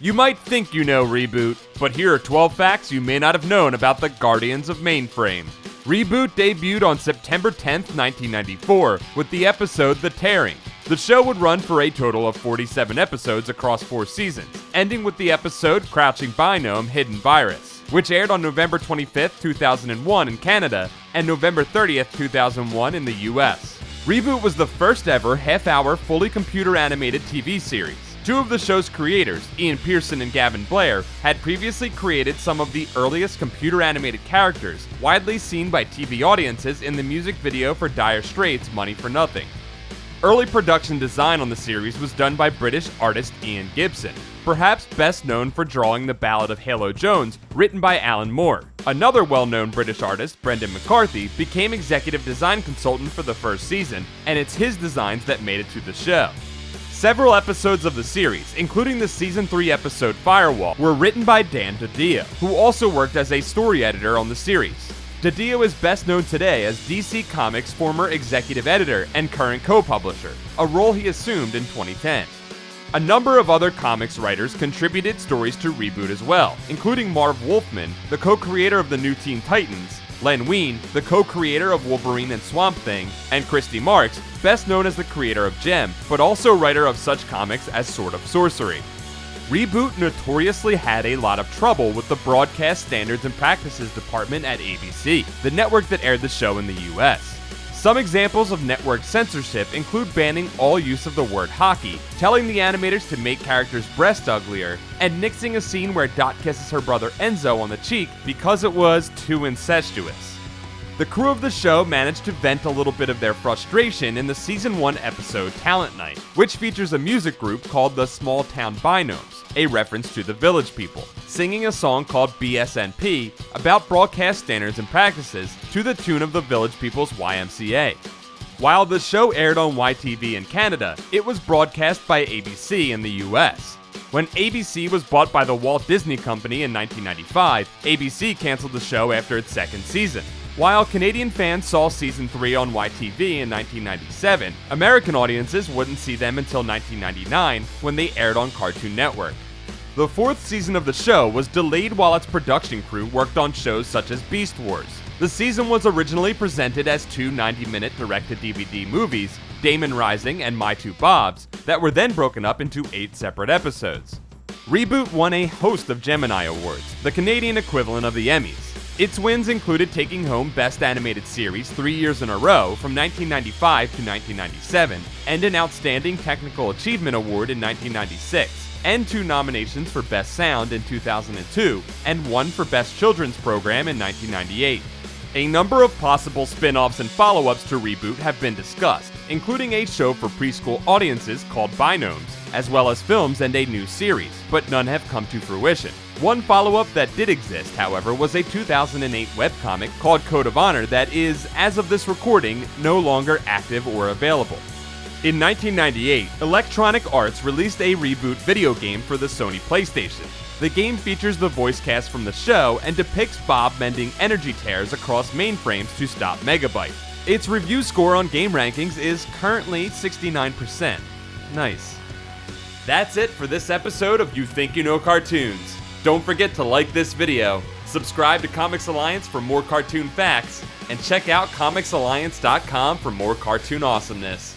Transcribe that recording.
You might think you know Reboot, but here are 12 facts you may not have known about the Guardians of Mainframe. Reboot debuted on September 10th, 1994, with the episode The Tearing. The show would run for a total of 47 episodes across 4 seasons, ending with the episode Crouching Bignome Hidden Virus, which aired on November 25th, 2001 in Canada, and November 30th, 2001 in the US. Reboot was the first ever half-hour fully computer-animated TV series. Two of the show's creators, Ian Pearson and Gavin Blair, had previously created some of the earliest computer-animated characters, widely seen by TV audiences in the music video for Dire Straits' Money for Nothing. Early production design on the series was done by British artist Ian Gibson, perhaps best known for drawing the Ballad of Halo Jones, written by Alan Moore. Another well-known British artist, Brendan McCarthy, became executive design consultant for the first season, and it's his designs that made it to the show. Several episodes of the series, including the Season 3 episode Firewall, were written by Dan DiDio, who also worked as a story editor on the series. DiDio is best known today as DC Comics' former executive editor and current co-publisher, a role he assumed in 2010. A number of other comics writers contributed stories to Reboot as well, including Marv Wolfman, the co-creator of the New Teen Titans, Len Wein, the co-creator of Wolverine and Swamp Thing, and Christy Marks, best known as the creator of Gem, but also writer of such comics as Sword of Sorcery. Reboot notoriously had a lot of trouble with the Broadcast Standards and Practices Department at ABC, the network that aired the show in the US. Some examples of network censorship include banning all use of the word hockey, telling the animators to make characters' breasts uglier, and nixing a scene where Dot kisses her brother Enzo on the cheek because it was too incestuous. The crew of the show managed to vent a little bit of their frustration in the Season 1 episode Talent Night, which features a music group called the Small Town Binomes, a reference to the Village People, singing a song called BSNP about broadcast standards and practices to the tune of the Village People's YMCA. While the show aired on YTV in Canada, it was broadcast by ABC in the US. When ABC was bought by the Walt Disney Company in 1995, ABC canceled the show after its second season. While Canadian fans saw Season 3 on YTV in 1997, American audiences wouldn't see them until 1999 when they aired on Cartoon Network. The fourth season of the show was delayed while its production crew worked on shows such as Beast Wars. The season was originally presented as 2 90-minute direct-to-DVD movies, Damon Rising and My Two Bobs, that were then broken up into 8 separate episodes. Reboot won a host of Gemini Awards, the Canadian equivalent of the Emmys. Its wins included taking home Best Animated Series 3 years in a row from 1995 to 1997, and an Outstanding Technical Achievement Award in 1996, and 2 nominations for Best Sound in 2002, and 1 for Best Children's Program in 1998. A number of possible spin-offs and follow-ups to Reboot have been discussed, including a show for preschool audiences called Binomes, as well as films and a new series, but none have come to fruition. One follow-up that did exist, however, was a 2008 webcomic called Code of Honor that is, as of this recording, no longer active or available. In 1998, Electronic Arts released a Reboot video game for the Sony PlayStation. The game features the voice cast from the show and depicts Bob mending energy tears across mainframes to stop Megabyte. Its review score on game rankings is currently 69%. Nice. That's it for this episode of You Think You Know Cartoons. Don't forget to like this video, subscribe to Comics Alliance for more cartoon facts, and check out comicsalliance.com for more cartoon awesomeness.